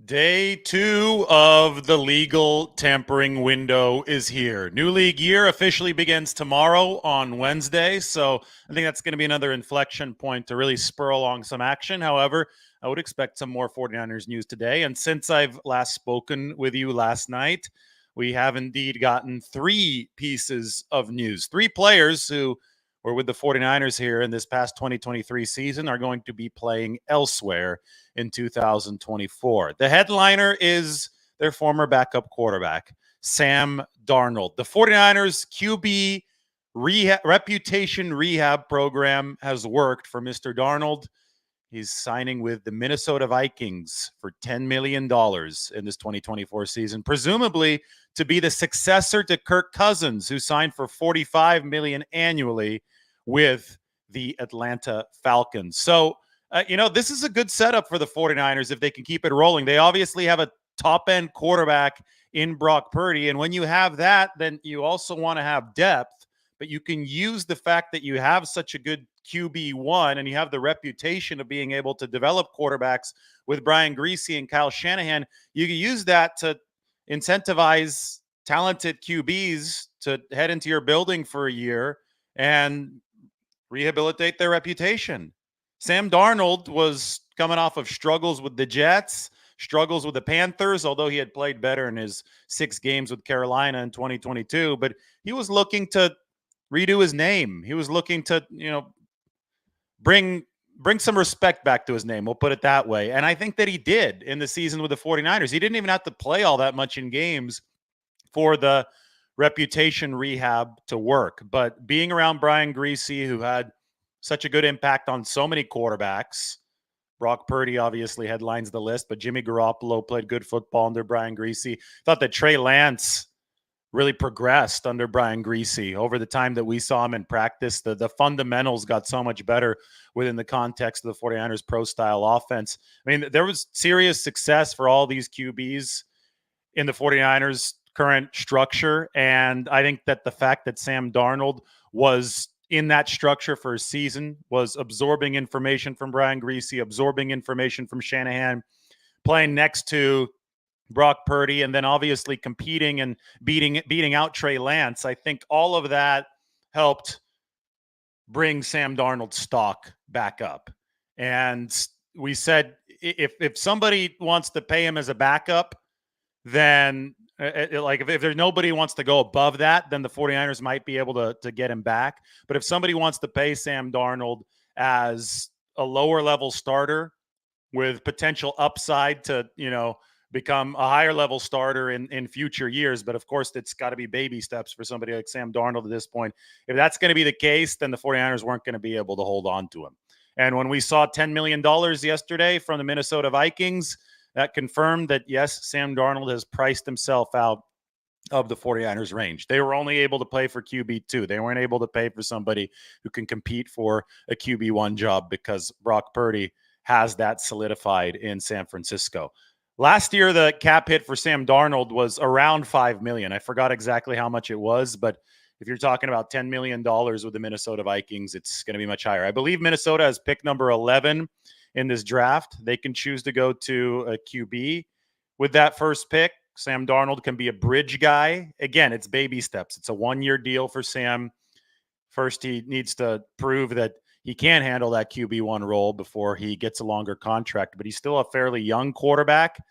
Day 2 of the legal tampering window is here. New league year officially begins tomorrow on Wednesday, so I think that's going to be another inflection point to really spur along some action. However, I would expect some more 49ers news today, and since I've last spoken with you last night, we have indeed gotten 3 pieces of news. 3 players who were with the 49ers here in this past 2023 season are going to be playing elsewhere in 2024. The headliner is their former backup quarterback, Sam Darnold. The 49ers QB reputation rehab program has worked for Mr. Darnold. He's signing with the Minnesota Vikings for $10 million in this 2024 season, presumably to be the successor to Kirk Cousins, who signed for $45 million annually with the Atlanta Falcons. So, this is a good setup for the 49ers if they can keep it rolling. They obviously have a top-end quarterback in Brock Purdy, and when you have that, then you also want to have depth, but you can use the fact that you have such a good QB1 and you have the reputation of being able to develop quarterbacks with Brian Griese and Kyle Shanahan. You can use that to incentivize talented QBs to head into your building for a year and rehabilitate their reputation. Sam Darnold was coming off of struggles with the Jets, struggles with the Panthers, although he had played better in his 6 games with Carolina in 2022. But he was looking to redo his name. He was looking to, bring some respect back to his name. We'll put it that way. And I think that he did in the season with the 49ers. He didn't even have to play all that much in games for the reputation rehab to work. But being around Brian Griese, who had such a good impact on so many quarterbacks. Brock Purdy obviously headlines the list, but Jimmy Garoppolo played good football under Brian Griese. Thought that Trey Lance really progressed under Brian Griese over the time that we saw him in practice. The fundamentals got so much better within the context of the 49ers pro-style offense. I mean, there was serious success for all these QBs in the 49ers current structure, and I think that the fact that Sam Darnold was in that structure for a season, was absorbing information from Brian Griese, absorbing information from Shanahan, playing next to Brock Purdy, and then obviously competing and beating out Trey Lance. I think all of that helped bring Sam Darnold's stock back up. And we said if somebody wants to pay him as a backup, then if there's nobody who wants to go above that, then the 49ers might be able to get him back. But if somebody wants to pay Sam Darnold as a lower level starter with potential upside to, become a higher level starter in future years, but of course it's got to be baby steps for somebody like Sam Darnold at this point. If that's going to be the case, then the 49ers weren't going to be able to hold on to him. And when we saw $10 million yesterday from the Minnesota Vikings, that confirmed that, yes, Sam Darnold has priced himself out of the 49ers range. They were only able to pay for QB2. They weren't able to pay for somebody who can compete for a QB1 job because Brock Purdy has that solidified in San Francisco. Last year, the cap hit for Sam Darnold was around $5 million. I forgot exactly how much it was, but if you're talking about $10 million with the Minnesota Vikings, it's going to be much higher. I believe Minnesota has pick number 11 in this draft. They can choose to go to a QB with that first pick. Sam Darnold can be a bridge guy. Again, it's baby steps. It's a 1-year deal for Sam. First, he needs to prove that he can handle that QB1 role before he gets a longer contract, but he's still a fairly young quarterback.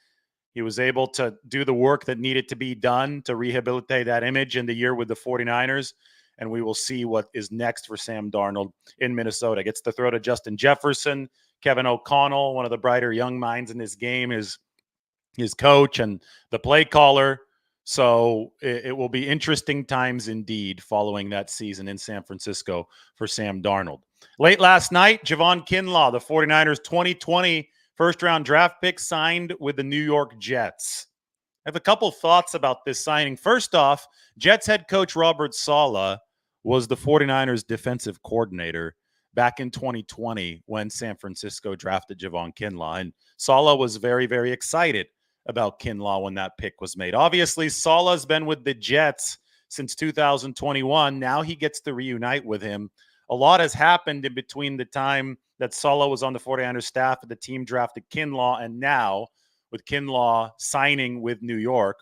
He was able to do the work that needed to be done to rehabilitate that image in the year with the 49ers. And we will see what is next for Sam Darnold in Minnesota. Gets to throw to Justin Jefferson. Kevin O'Connell, one of the brighter young minds in this game, is his coach and the play caller. So it will be interesting times indeed following that season in San Francisco for Sam Darnold. Late last night, Javon Kinlaw, the 49ers 2020 first-round draft pick, signed with the New York Jets. I have a couple thoughts about this signing. First off, Jets head coach Robert Saleh was the 49ers defensive coordinator back in 2020 when San Francisco drafted Javon Kinlaw. And Saleh was very, very excited about Kinlaw when that pick was made. Obviously, Saleh's been with the Jets since 2021. Now he gets to reunite with him. A lot has happened in between the time that Saleh was on the 49ers staff and the team drafted Kinlaw and now, with Kinlaw signing with New York.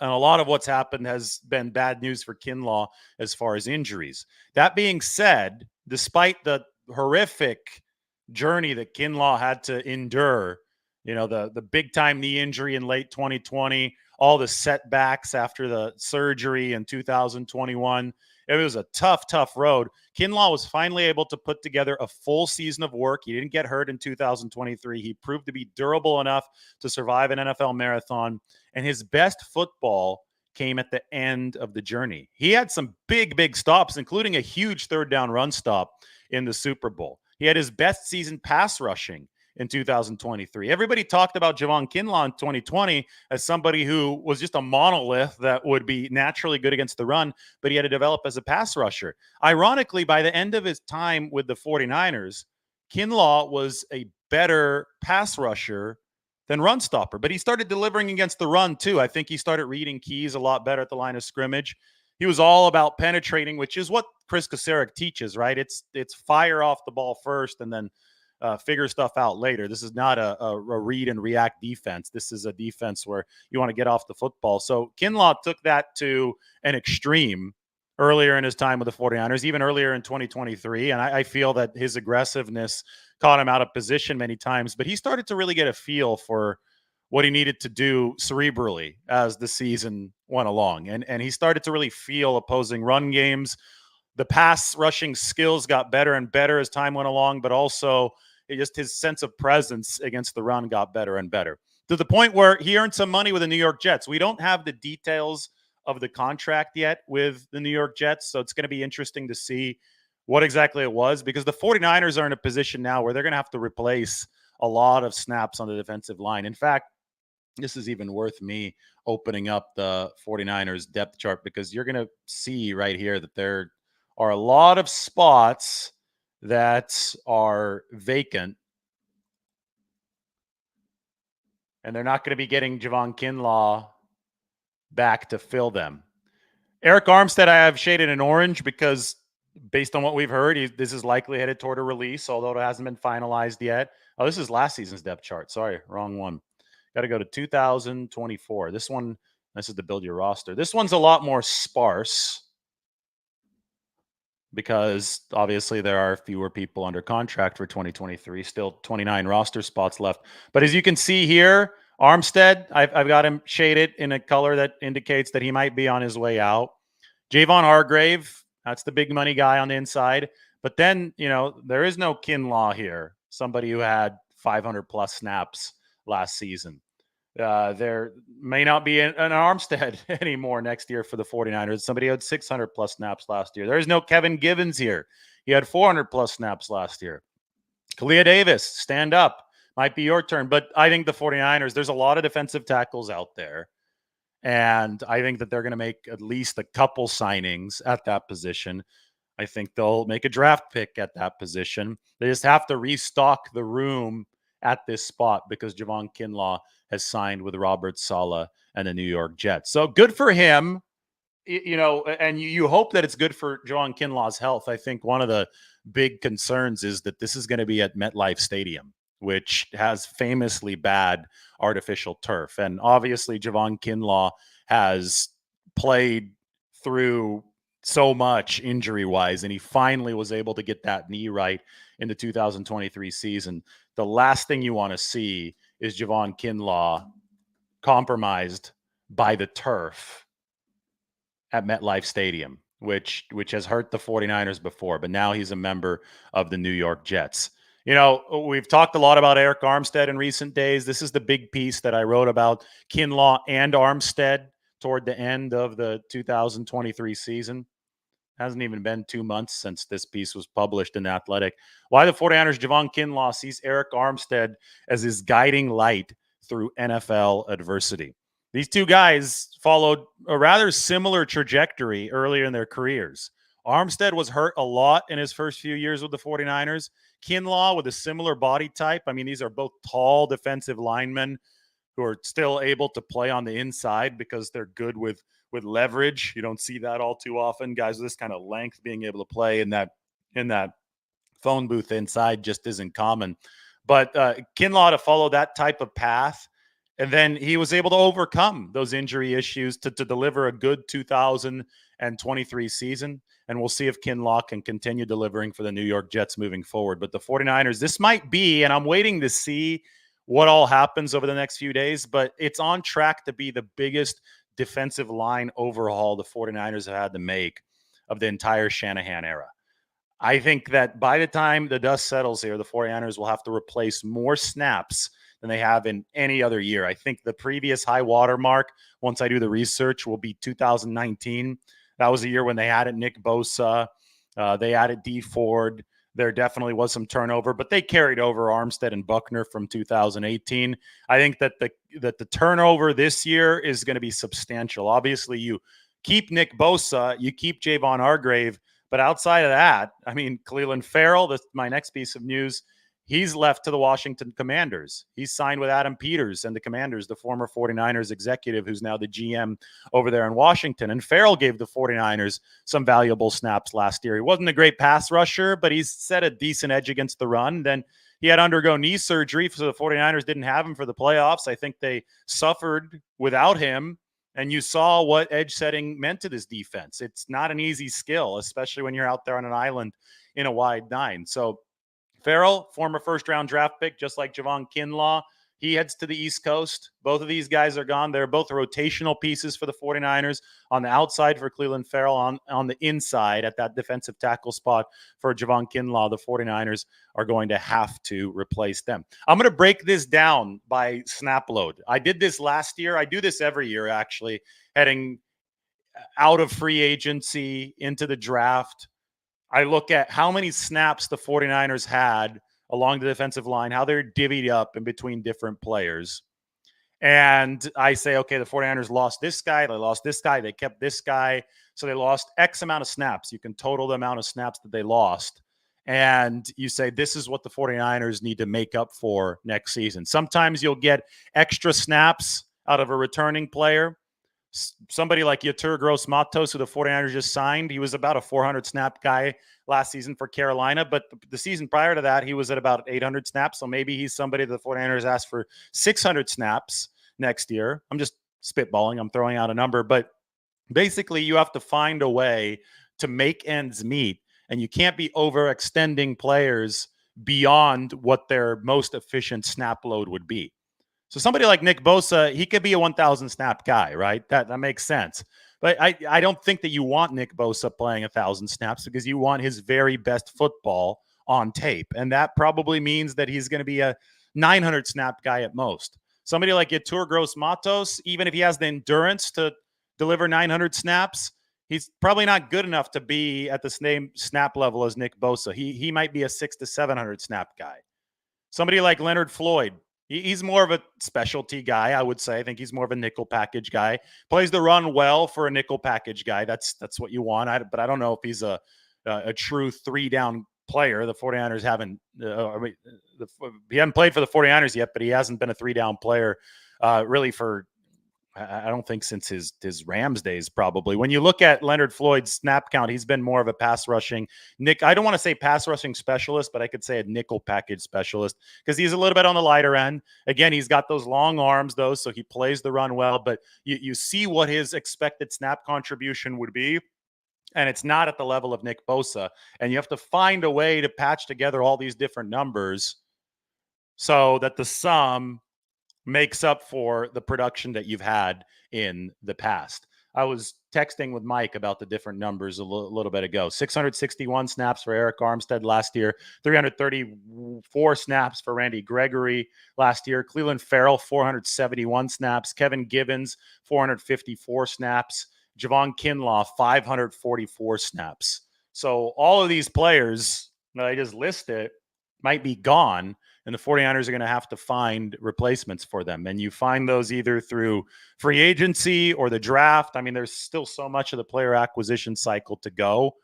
And a lot of what's happened has been bad news for Kinlaw as far as injuries. That being said, despite the horrific journey that Kinlaw had to endure, the big time knee injury in late 2020, all the setbacks after the surgery in 2021, it was a tough road. Kinlaw was finally able to put together a full season of work. He didn't get hurt in 2023. He proved to be durable enough to survive an NFL marathon. And his best football came at the end of the journey. He had some big stops, including a huge third down run stop in the Super Bowl. He had his best season pass rushing in 2023. Everybody talked about Javon Kinlaw in 2020 as somebody who was just a monolith that would be naturally good against the run, but he had to develop as a pass rusher. Ironically, by the end of his time with the 49ers, Kinlaw was a better pass rusher than run stopper, but he started delivering against the run too. I think he started reading keys a lot better at the line of scrimmage. He was all about penetrating, which is what Chris Kocurek teaches, right? It's fire off the ball first and then figure stuff out later. This is not a read and react defense. This is a defense where you want to get off the football. So Kinlaw took that to an extreme earlier in his time with the 49ers, even earlier in 2023. And I feel that his aggressiveness caught him out of position many times, but he started to really get a feel for what he needed to do cerebrally as the season went along. And he started to really feel opposing run games. The pass rushing skills got better and better as time went along, but also just his sense of presence against the run got better and better, to the point where he earned some money with the New York Jets. We don't have the details of the contract yet with the New York Jets, so it's going to be interesting to see what exactly it was, because the 49ers are in a position now where they're going to have to replace a lot of snaps on the defensive line. In fact, this is even worth me opening up the 49ers depth chart, because you're going to see right here that there are a lot of spots that are vacant, and they're not going to be getting Javon Kinlaw back to fill them. Eric Armstead, I have shaded in orange because based on what we've heard, this is likely headed toward a release, although it hasn't been finalized yet. Oh, this is last season's depth chart. Sorry, wrong one. Got to go to 2024. This is to build your roster. This one's a lot more sparse because obviously there are fewer people under contract for 2023, still 29 roster spots left. But as you can see here, Armstead, I've got him shaded in a color that indicates that he might be on his way out. Javon Hargrave, that's the big money guy on the inside. But then, there is no Kinlaw here, somebody who had 500 plus snaps last season. There may not be an Armstead anymore next year for the 49ers. Somebody had 600 plus snaps last year. There's no Kevin Givens here. He had 400 plus snaps last year. Kalia Davis, stand up. Might be your turn. But I think the 49ers, there's a lot of defensive tackles out there. And I think that they're going to make at least a couple signings at that position. I think they'll make a draft pick at that position. They just have to restock the room at this spot because Javon Kinlaw has signed with Robert Saleh and the New York Jets. So good for him, and you hope that it's good for Javon Kinlaw's health. I think one of the big concerns is that this is going to be at MetLife Stadium, which has famously bad artificial turf. And obviously Javon Kinlaw has played through so much injury-wise, and he finally was able to get that knee right in the 2023 season. The last thing you want to see is Javon Kinlaw compromised by the turf at MetLife Stadium, which has hurt the 49ers before, but now he's a member of the New York Jets. We've talked a lot about Eric Armstead in recent days. This is the big piece that I wrote about Kinlaw and Armstead toward the end of the 2023 season. Hasn't even been 2 months since this piece was published in The Athletic. Why the 49ers' Javon Kinlaw sees Eric Armstead as his guiding light through NFL adversity. These two guys followed a rather similar trajectory earlier in their careers. Armstead was hurt a lot in his first few years with the 49ers. Kinlaw with a similar body type. I mean, these are both tall defensive linemen who are still able to play on the inside because they're good with leverage. You don't see that all too often. Guys with this kind of length being able to play in that phone booth inside just isn't common. But Kinlaw to follow that type of path And then he was able to overcome those injury issues to deliver a good 2023 season. And we'll see if Kinlaw can continue delivering for the New York Jets moving forward. But the 49ers, this might be, and I'm waiting to see what all happens over the next few days, but it's on track to be the biggest defensive line overhaul the 49ers have had to make of the entire Shanahan era. I think that by the time the dust settles here, the 49ers will have to replace more snaps than they have in any other year. I think the previous high water mark, once I do the research, will be 2019. That was the year when they added Nick Bosa. They added D Ford. There definitely was some turnover, but they carried over Armstead and Buckner from 2018. I think that the turnover this year is going to be substantial. Obviously, you keep Nick Bosa, you keep Javon Hargrave, but outside of that, I mean, Clelin Ferrell, that's my next piece of news. He's left to the Washington Commanders. He's signed with Adam Peters and the Commanders, the former 49ers executive who's now the GM over there in Washington. And Ferrell gave the 49ers some valuable snaps last year. He wasn't a great pass rusher, but he's set a decent edge against the run. Then he had to undergo knee surgery, so the 49ers didn't have him for the playoffs. I think they suffered without him. And you saw what edge setting meant to this defense. It's not an easy skill, especially when you're out there on an island in a wide nine. So Ferrell, former first-round draft pick, just like Javon Kinlaw, he heads to the East Coast. Both of these guys are gone. They're both rotational pieces for the 49ers. On the outside for Clelin Ferrell, on the inside at that defensive tackle spot for Javon Kinlaw, the 49ers are going to have to replace them. I'm going to break this down by snap load. I did this last year. I do this every year, actually, heading out of free agency into the draft. I look at how many snaps the 49ers had along the defensive line, how they're divvied up in between different players. And I say, okay, the 49ers lost this guy, they lost this guy, they kept this guy. So they lost X amount of snaps. You can total the amount of snaps that they lost. And you say, this is what the 49ers need to make up for next season. Sometimes you'll get extra snaps out of a returning player. Somebody like Yetur Gross-Matos, who the 49ers just signed, he was about a 400 snap guy last season for Carolina, but the season prior to that, he was at about 800 snaps. So maybe he's somebody the 49ers asked for 600 snaps next year. I'm just spitballing. I'm throwing out a number, but basically you have to find a way to make ends meet, and you can't be overextending players beyond what their most efficient snap load would be. So somebody like Nick Bosa, he could be a 1,000 snap guy, right? That makes sense. But I don't think that you want Nick Bosa playing 1,000 snaps because you want his very best football on tape. And that probably means that he's going to be a 900 snap guy at most. Somebody like Yetur Gross-Matos, even if he has the endurance to deliver 900 snaps, he's probably not good enough to be at the same snap level as Nick Bosa. He might be a 600 to 700 snap guy. Somebody like Leonard Floyd, he's more of a specialty guy, I would say. I think he's more of a nickel package guy. Plays the run well for a nickel package guy. That's what you want. But I don't know if he's a true three-down player. The 49ers haven't he hasn't played for the 49ers yet, but he hasn't been a three-down player really for I don't think since his Rams days, probably. When you look at Leonard Floyd's snap count, he's been more of a pass rushing I don't want to say pass rushing specialist, but I could say a nickel package specialist because he's a little bit on the lighter end. Again, he's got those long arms, though, so he plays the run well, but you see what his expected snap contribution would be, and it's not at the level of Nick Bosa. And you have to find a way to patch together all these different numbers so that the sum makes up for the production that you've had in the past. I was texting with Mike about the different numbers a little bit ago. 661 snaps for Eric Armstead last year, 334 snaps for Randy Gregory last year. Clelin Ferrell, 471 snaps. Kevin Givens, 454 snaps. Javon Kinlaw, 544 snaps. So all of these players that I just listed might be gone, and the 49ers are going to have to find replacements for them. And you find those either through free agency or the draft. I mean, there's still so much of the player acquisition cycle to go.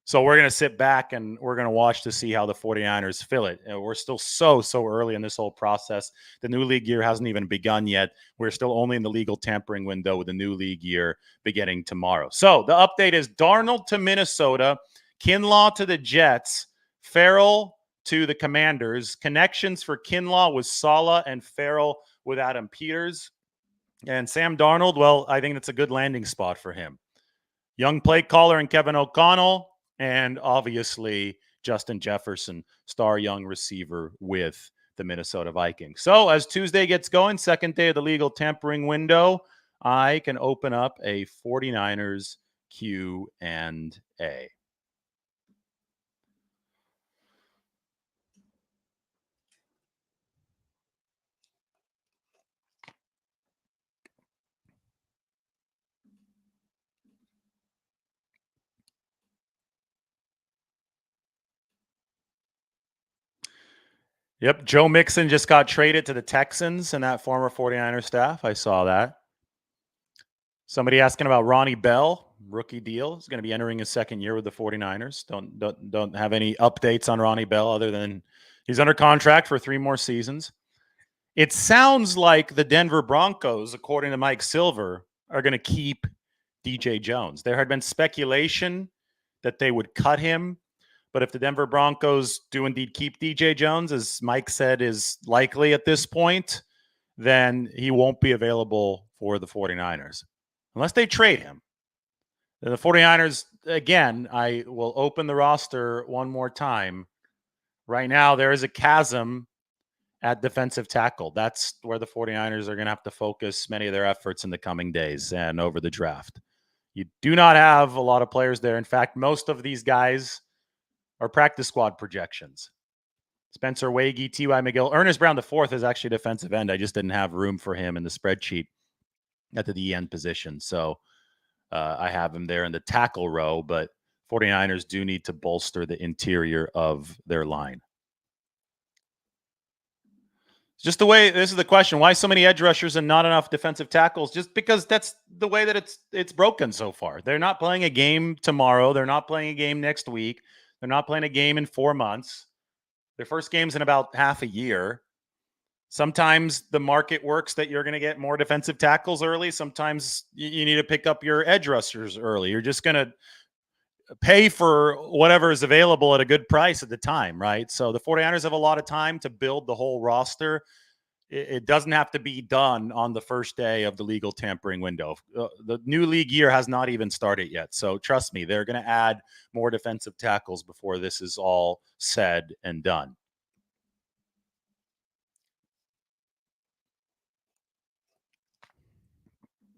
So we're going to sit back and we're going to watch to see how the 49ers fill it. We're still so early in this whole process. The new league year hasn't even begun yet. We're still only in the legal tampering window with the new league year beginning tomorrow. So the update is Darnold to Minnesota, Kinlaw to the Jets, Ferrell to the Commanders. Connections for Kinlaw with Saleh and Ferrell with Adam Peters. And Sam Darnold, well, I think that's a good landing spot for him. Young play caller and Kevin O'Connell, and obviously Justin Jefferson, star young receiver with the Minnesota Vikings. So as Tuesday gets going, second day of the legal tampering window, I can open up a 49ers Q&A. Yep, Joe Mixon just got traded to the Texans and that former 49er staff. I saw that. Somebody asking about Ronnie Bell, rookie deal. He's going to be entering his second year with the 49ers. Don't have any updates on Ronnie Bell other than he's under contract for 3 more seasons. It sounds like the Denver Broncos, according to Mike Silver, are going to keep DJ Jones. There had been speculation that they would cut him, but if the Denver Broncos do indeed keep DJ Jones, as Mike said is likely at this point, then he won't be available for the 49ers. Unless they trade him. The 49ers, again, I will open the roster one more time. Right now, there is a chasm at defensive tackle. That's where the 49ers are going to have to focus many of their efforts in the coming days and over the draft. You do not have a lot of players there. In fact, most of these guys are practice squad projections. Spencer Wagee, T.Y. McGill. Ernest Brown IV is actually a defensive end. I just didn't have room for him in the spreadsheet at the end position. So I have him there in the tackle row, but 49ers do need to bolster the interior of their line. Just the way, this is the question, why so many edge rushers and not enough defensive tackles? Just because that's the way that it's broken so far. They're not playing a game tomorrow. They're not playing a game next week. They're not playing a game in 4 months. Their first game's in about half a year. Sometimes the market works that you're going to get more defensive tackles early. Sometimes you need to pick up your edge rushers early. You're just going to pay for whatever is available at a good price at the time, right? So the 49ers have a lot of time to build the whole roster. It doesn't have to be done on the first day of the legal tampering window. The new league year has not even started yet. So trust me, they're going to add more defensive tackles before this is all said and done.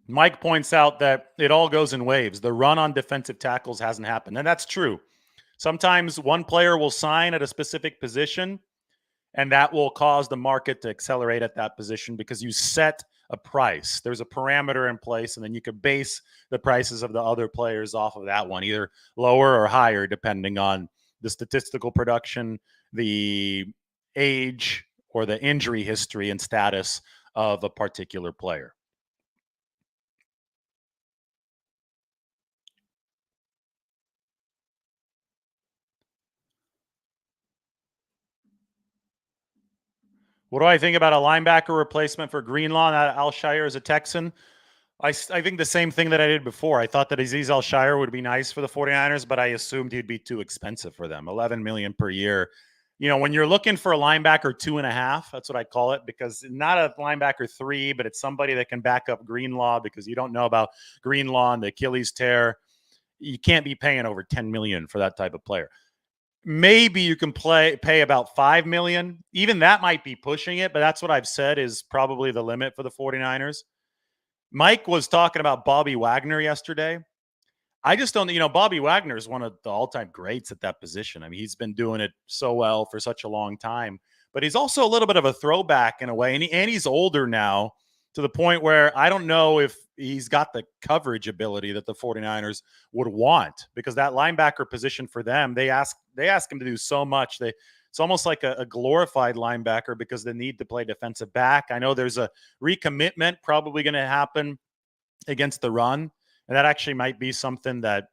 Mike points out that it all goes in waves. The run on defensive tackles hasn't happened. And that's true. Sometimes one player will sign at a specific position, and that will cause the market to accelerate at that position because you set a price. There's a parameter in place, and then you could base the prices of the other players off of that one, either lower or higher, depending on the statistical production, the age, or the injury history and status of a particular player. What do I think about a linebacker replacement for Greenlaw? Alshire as a Texan? I think the same thing that I did before. I thought that Azeez Alshire would be nice for the 49ers, but I assumed he'd be too expensive for them. $11 million per year. You know, when you're looking for a linebacker 2.5, that's what I call it, because not a linebacker 3, but it's somebody that can back up Greenlaw because you don't know about Greenlaw and the Achilles tear. You can't be paying over $10 million for that type of player. Maybe you can pay about $5 million. Even that might be pushing it, but that's what I've said is probably the limit for the 49ers. Mike was talking about Bobby Wagner yesterday. I just don't, Bobby Wagner is one of the all-time greats at that position. I mean, he's been doing it so well for such a long time, but he's also a little bit of a throwback in a way. And he's older now to the point where I don't know if he's got the coverage ability that the 49ers would want, because that linebacker position for them, they ask him to do so much. It's almost like a glorified linebacker because they need to play defensive back. I know there's a recommitment probably going to happen against the run, and that actually might be something that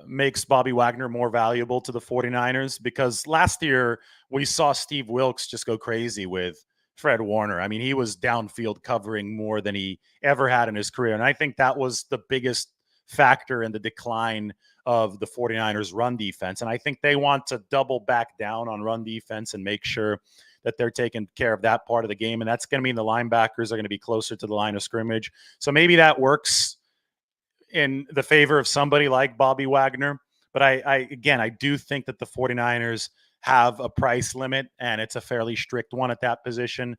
makes Bobby Wagner more valuable to the 49ers, because last year we saw Steve Wilkes just go crazy with Fred Warner. I mean, he was downfield covering more than he ever had in his career. And I think that was the biggest factor in the decline of the 49ers run defense. And I think they want to double back down on run defense and make sure that they're taking care of that part of the game. And that's going to mean the linebackers are going to be closer to the line of scrimmage. So maybe that works in the favor of somebody like Bobby Wagner. But I do think that the 49ers have a price limit, and it's a fairly strict one at that position.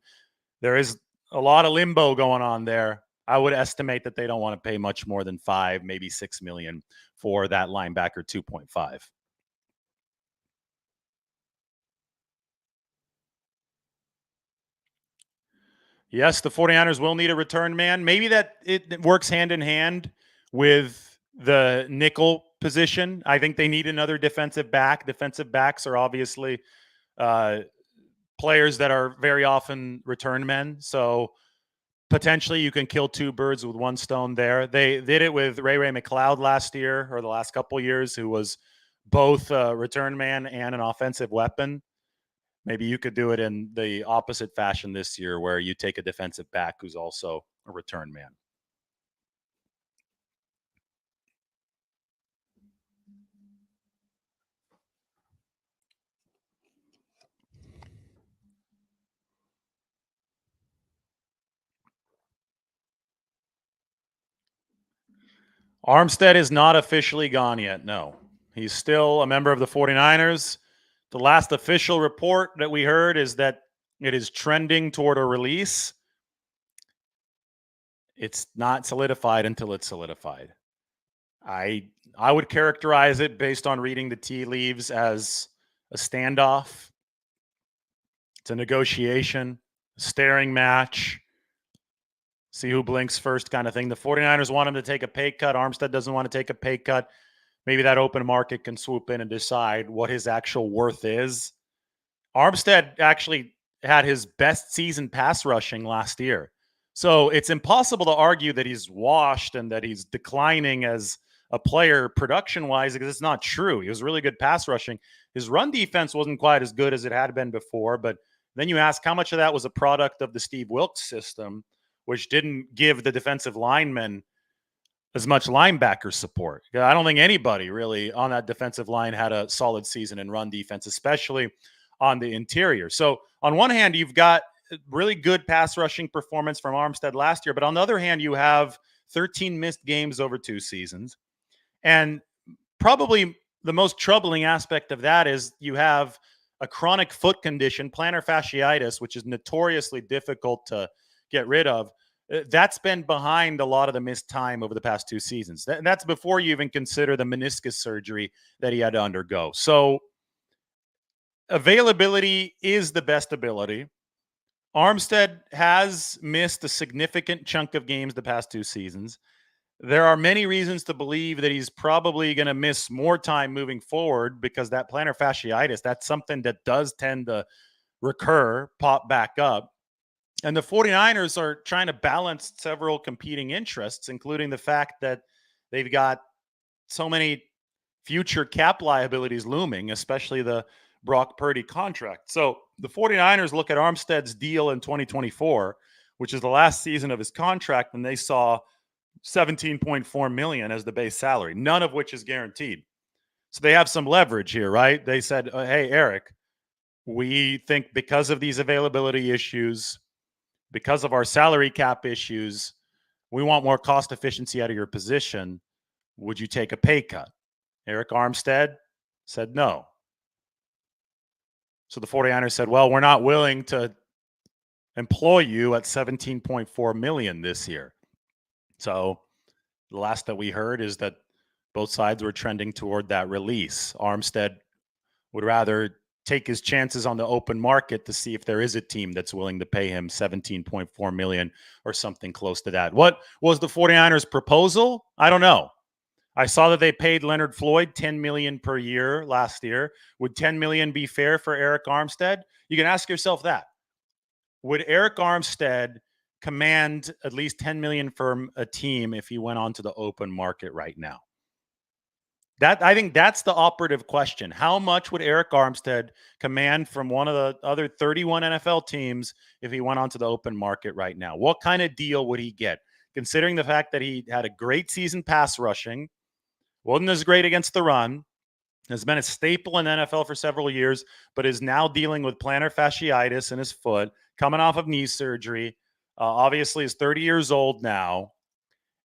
There is a lot of limbo going on there. I would estimate that they don't want to pay much more than $5, maybe $6 million for that linebacker 2.5. Yes, the 49ers will need a return man. Maybe that it works hand in hand with the nickel position. I think they need another defensive back. Defensive backs are obviously players that are very often return men. So potentially you can kill two birds with one stone there. They did it with Ray McLeod last year, or the last couple of years, who was both a return man and an offensive weapon. Maybe you could do it in the opposite fashion this year, where you take a defensive back who's also a return man. Armstead is not officially gone yet, no. He's still a member of the 49ers. The last official report that we heard is that it is trending toward a release. It's not solidified until it's solidified. I would characterize it, based on reading the tea leaves, as a standoff. It's a negotiation, a staring match. See who blinks first kind of thing. The 49ers want him to take a pay cut. Armstead doesn't want to take a pay cut. Maybe that open market can swoop in and decide what his actual worth is. Armstead actually had his best season pass rushing last year. So it's impossible to argue that he's washed and that he's declining as a player production-wise, because it's not true. He was really good pass rushing. His run defense wasn't quite as good as it had been before, but then you ask how much of that was a product of the Steve Wilks system, which didn't give the defensive linemen as much linebacker support. I don't think anybody really on that defensive line had a solid season in run defense, especially on the interior. So on one hand, you've got really good pass rushing performance from Armstead last year, but on the other hand, you have 13 missed games over 2 seasons. And probably the most troubling aspect of that is you have a chronic foot condition, plantar fasciitis, which is notoriously difficult to get rid of. That's been behind a lot of the missed time over the past 2 seasons. That's before you even consider the meniscus surgery that he had to undergo. So availability is the best ability. Armstead has missed a significant chunk of games the past 2 seasons. There are many reasons to believe that he's probably going to miss more time moving forward, because that plantar fasciitis, that's something that does tend to recur, pop back up. And the 49ers are trying to balance several competing interests, including the fact that they've got so many future cap liabilities looming, especially the Brock Purdy contract. So the 49ers look at Armstead's deal in 2024, which is the last season of his contract, and they saw $17.4 million as the base salary, none of which is guaranteed. So they have some leverage here, right? They said, hey, Eric, we think because of these availability issues, because of our salary cap issues, we want more cost efficiency out of your position. Would you take a pay cut? Eric Armstead said no. So the 49ers said, well, we're not willing to employ you at $17.4 million this year. So the last that we heard is that both sides were trending toward that release. Armstead would rather take his chances on the open market to see if there is a team that's willing to pay him $17.4 million or something close to that. What was the 49ers proposal? I don't know. I saw that they paid Leonard Floyd $10 million per year last year. Would $10 million be fair for Eric Armstead? You can ask yourself that. Would Eric Armstead command at least $10 million from a team if he went onto the open market right now? I think that's the operative question. How much would Eric Armstead command from one of the other 31 NFL teams if he went onto the open market right now? What kind of deal would he get? Considering the fact that he had a great season pass rushing, wasn't as great against the run, has been a staple in the NFL for several years, but is now dealing with plantar fasciitis in his foot, coming off of knee surgery. Obviously, is 30 years old now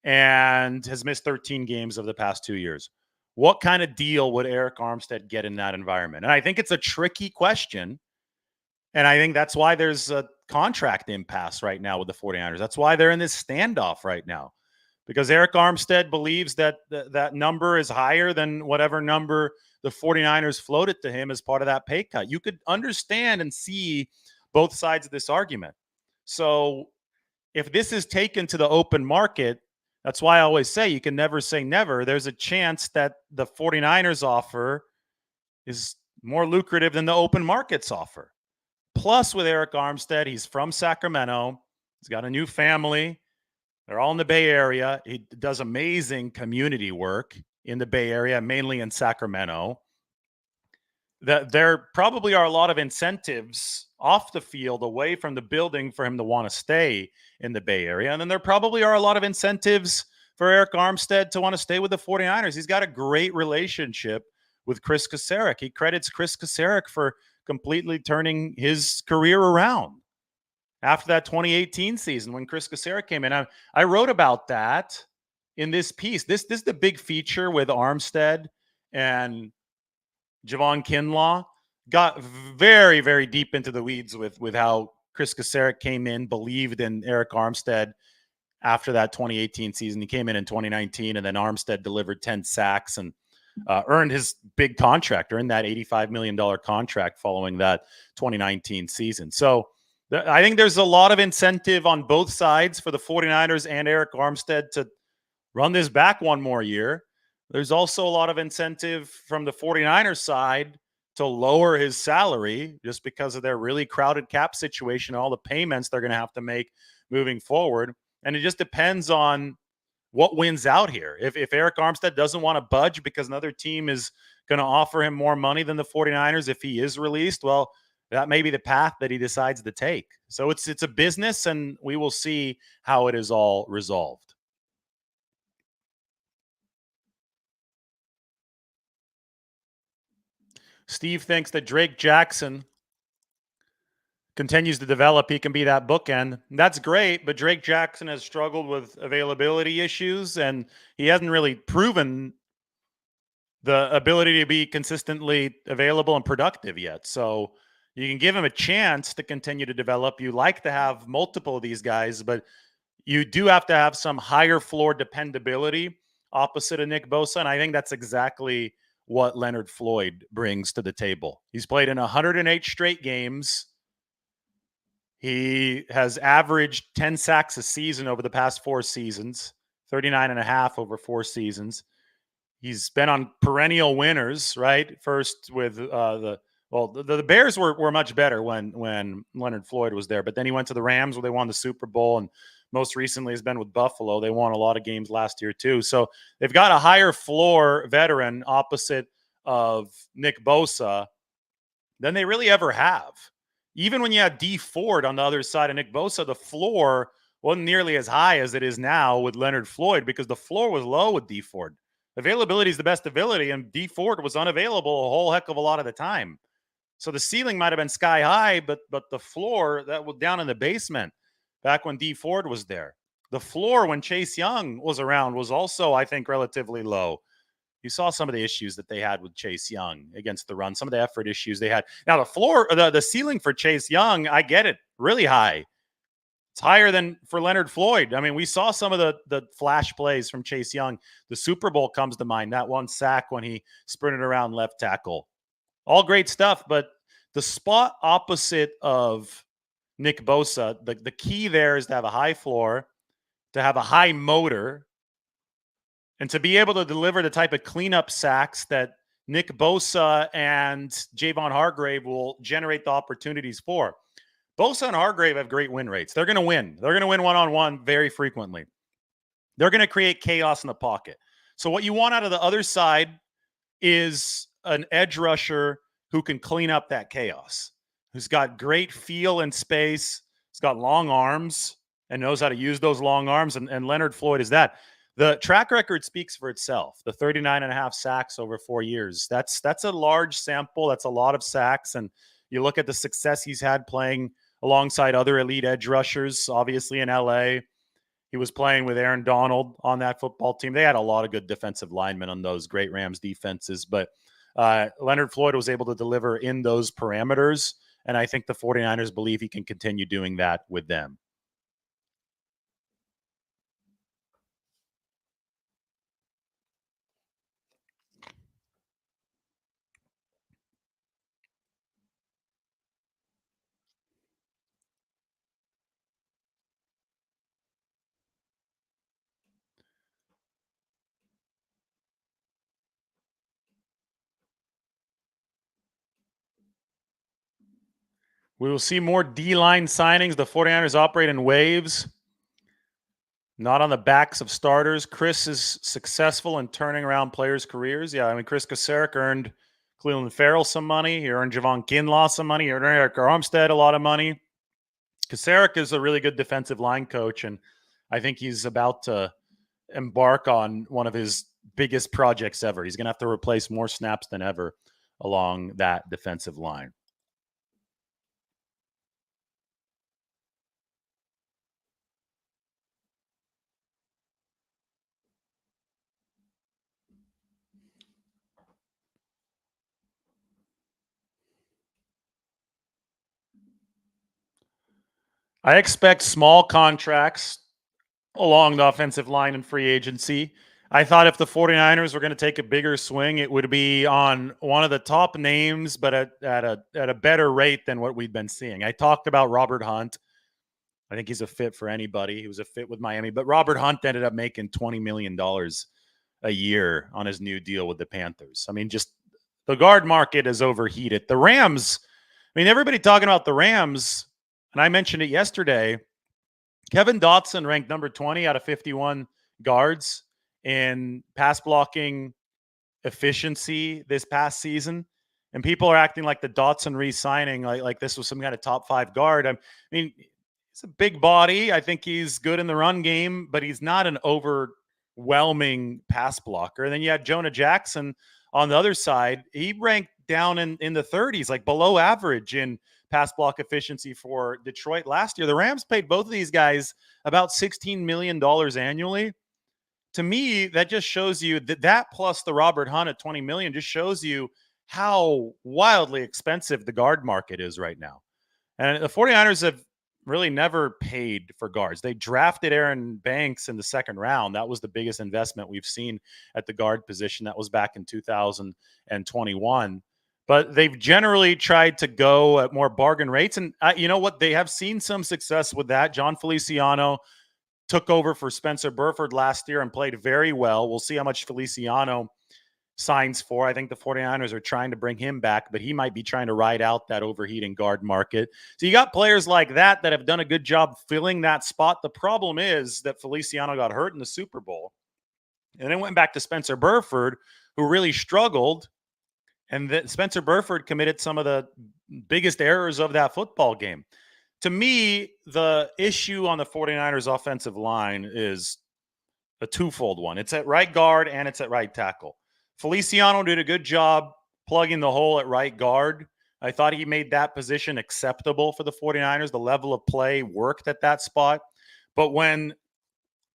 and has missed 13 games of the past 2 years. What kind of deal would Eric Armstead get in that environment? And I think it's a tricky question. And I think that's why there's a contract impasse right now with the 49ers. That's why they're in this standoff right now, because Eric Armstead believes that that number is higher than whatever number the 49ers floated to him as part of that pay cut. You could understand and see both sides of this argument. So if this is taken to the open market, that's why I always say you can never say never. There's a chance that the 49ers offer is more lucrative than the open market's offer. Plus, with Eric Armstead, he's from Sacramento. He's got a new family. They're all in the Bay Area. He does amazing community work in the Bay Area, mainly in Sacramento. There probably are a lot of incentives off the field, away from the building, for him to want to stay in the Bay Area. And then there probably are a lot of incentives for Eric Armstead to want to stay with the 49ers. He's got a great relationship with Chris Kasarik. He credits Chris Kasarik for completely turning his career around after that 2018 season when Chris Kasarik came in. I wrote about that in this piece. This is the big feature with Armstead and Javon Kinlaw. Got very, very deep into the weeds with how Chris Kasarik came in, believed in Eric Armstead after that 2018 season. He came in 2019, and then Armstead delivered 10 sacks and earned his big contract, earned that $85 million contract following that 2019 season. So I think there's a lot of incentive on both sides for the 49ers and Eric Armstead to run this back one more year. There's also a lot of incentive from the 49ers side to lower his salary just because of their really crowded cap situation, all the payments they're going to have to make moving forward. And it just depends on what wins out here. If Eric Armstead doesn't want to budge because another team is going to offer him more money than the 49ers if he is released, well, that may be the path that he decides to take. So it's a business, and we will see how it is all resolved. Steve thinks that Drake Jackson continues to develop. He can be that bookend. That's great, but Drake Jackson has struggled with availability issues, and he hasn't really proven the ability to be consistently available and productive yet. So you can give him a chance to continue to develop. You like to have multiple of these guys, but you do have to have some higher floor dependability opposite of Nick Bosa, and I think that's exactly what Leonard Floyd brings to the table. He's played in 108 straight games. He has averaged 10 sacks a season over the past 4 seasons, 39 and a half over 4 seasons. He's been on perennial winners, right? First with the Bears were much better when Leonard Floyd was there, but then he went to the Rams where they won the Super Bowl, and most recently has been with Buffalo. They won a lot of games last year too. So they've got a higher floor veteran opposite of Nick Bosa than they really ever have. Even when you had Dee Ford on the other side of Nick Bosa, the floor wasn't nearly as high as it is now with Leonard Floyd because the floor was low with Dee Ford. Availability is the best ability, and Dee Ford was unavailable a whole heck of a lot of the time. So the ceiling might have been sky high, but the floor, that was down in the basement back when Dee Ford was there. The floor when Chase Young was around was also, I think, relatively low. You saw some of the issues that they had with Chase Young against the run, some of the effort issues they had. Now the floor, the ceiling for Chase Young, I get it, really high. It's higher than for Leonard Floyd. I mean, we saw some of the flash plays from Chase Young. The Super Bowl comes to mind, that one sack when he sprinted around left tackle. All great stuff, but the spot opposite of Nick Bosa, the key there is to have a high floor, to have a high motor, and to be able to deliver the type of cleanup sacks that Nick Bosa and Javon Hargrave will generate the opportunities for. Bosa and Hargrave have great win rates. They're going to win. They're going to win one-on-one very frequently. They're going to create chaos in the pocket. So what you want out of the other side is an edge rusher who can clean up that chaos, who's got great feel and space, has got long arms and knows how to use those long arms, and Leonard Floyd is that. The track record speaks for itself. The 39 and a half sacks over 4 years. That's a large sample. That's a lot of sacks. And you look at the success he's had playing alongside other elite edge rushers, obviously in LA. He was playing with Aaron Darnold on that football team. They had a lot of good defensive linemen on those great Rams defenses, but Leonard Floyd was able to deliver in those parameters. And I think the 49ers believe he can continue doing that with them. We will see more D-line signings. The 49ers operate in waves, not on the backs of starters. Chris is successful in turning around players' careers. Yeah, I mean, Chris Kasarik earned Clelin Ferrell some money. He earned Javon Kinlaw some money. He earned Eric Armstead a lot of money. Kasarik is a really good defensive line coach, and I think he's about to embark on one of his biggest projects ever. He's going to have to replace more snaps than ever along that defensive line. I expect small contracts along the offensive line in free agency. I thought if the 49ers were going to take a bigger swing, it would be on one of the top names, but at a better rate than what we've been seeing. I talked about Robert Hunt. I think he's a fit for anybody. He was a fit with Miami, but Robert Hunt ended up making $20 million a year on his new deal with the Panthers. I mean, just the guard market is overheated. The Rams, I mean, everybody talking about the Rams, and I mentioned it yesterday. Kevin Dotson ranked number 20 out of 51 guards in pass blocking efficiency this past season. And people are acting like the Dotson re-signing, like this was some kind of top 5 guard. I mean, he's a big body. I think he's good in the run game, but he's not an overwhelming pass blocker. And then you had Jonah Jackson on the other side. He ranked down in the 30s, like below average in pass block efficiency for Detroit last year. The Rams paid both of these guys about $16 million annually. To me, that just shows you that plus the Robert Hunt at $20 million just shows you how wildly expensive the guard market is right now. And the 49ers have really never paid for guards. They drafted Aaron Banks in the second round. That was the biggest investment we've seen at the guard position. That was back in 2021. But they've generally tried to go at more bargain rates. And you know what? They have seen some success with that. John Feliciano took over for Spencer Burford last year and played very well. We'll see how much Feliciano signs for. I think the 49ers are trying to bring him back, but he might be trying to ride out that overheating guard market. So you got players like that have done a good job filling that spot. The problem is that Feliciano got hurt in the Super Bowl and then went back to Spencer Burford, who really struggled. And that Spencer Burford committed some of the biggest errors of that football game. To me, the issue on the 49ers offensive line is a twofold one. It's at right guard and it's at right tackle. Feliciano did a good job plugging the hole at right guard. I thought he made that position acceptable for the 49ers. The level of play worked at that spot. But when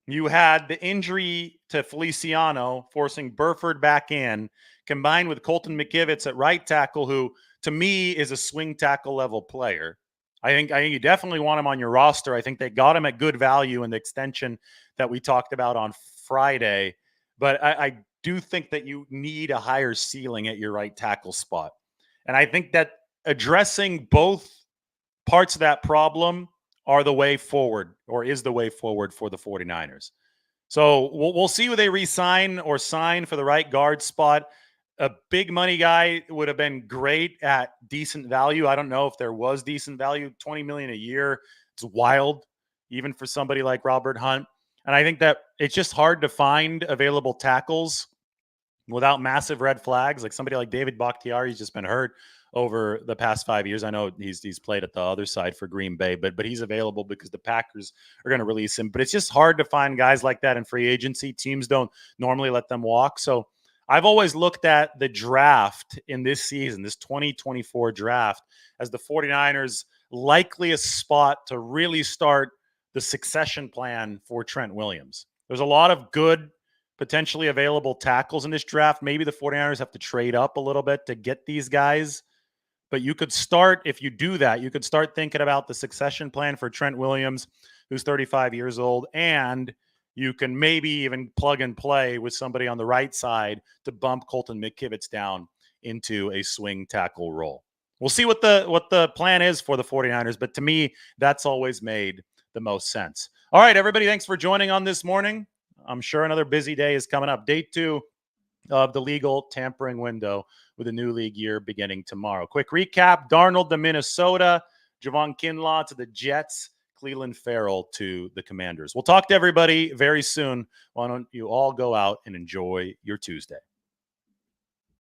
you had the injury to Feliciano forcing Burford back in, combined with Colton McKivitz at right tackle, who to me is a swing tackle level player. I think you definitely want him on your roster. I think they got him at good value in the extension that we talked about on Friday. But I do think that you need a higher ceiling at your right tackle spot. And I think that addressing both parts of that problem are the way forward, or is the way forward for the 49ers. So we'll see who they re-sign or sign for the right guard spot. A big money guy would have been great at decent value. I don't know if there was decent value. $20 million a year, it's wild, even for somebody like Robert Hunt. And I think that it's just hard to find available tackles without massive red flags. Like somebody like David Bakhtiari's just been hurt over the past 5 years. I know he's played at the other side for Green Bay, but he's available because the Packers are going to release him. But it's just hard to find guys like that in free agency. Teams don't normally let them walk. So I've always looked at the draft in this season, this 2024 draft, as the 49ers' likeliest spot to really start the succession plan for Trent Williams. There's a lot of good, potentially available tackles in this draft. Maybe the 49ers have to trade up a little bit to get these guys. But you could start, if you do that, you could start thinking about the succession plan for Trent Williams, who's 35 years old, and you can maybe even plug and play with somebody on the right side to bump Colton McKivitz down into a swing tackle role. We'll see what the plan is for the 49ers, but to me, that's always made the most sense. All right, everybody, thanks for joining on this morning. I'm sure another busy day is coming up. Day 2 of the legal tampering window with a new league year beginning tomorrow. Quick recap: Darnold to Minnesota, Javon Kinlaw to the Jets, Clelin Ferrell to the Commanders. We'll talk to everybody very soon. Why don't you all go out and enjoy your Tuesday?